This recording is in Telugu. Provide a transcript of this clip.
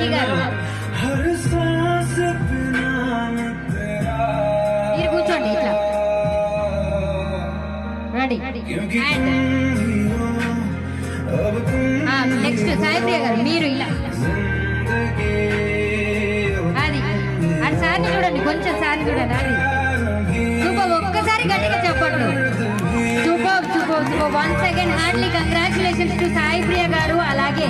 వెంకీ గారు మీరు కూర్చోండి ఇట్లా రెడీ. అండ్ నెక్స్ట్ సాయిప్రియ గారు మీరు ఇలా అది అది సార్ని చూడండి, కొంచెం సార్ని చూడండి. అది సూపర్, ఒక్కసారి గట్టిగా చెప్పండి. Super super super. Once again hardly congratulations to Saipriya గారు అలాగే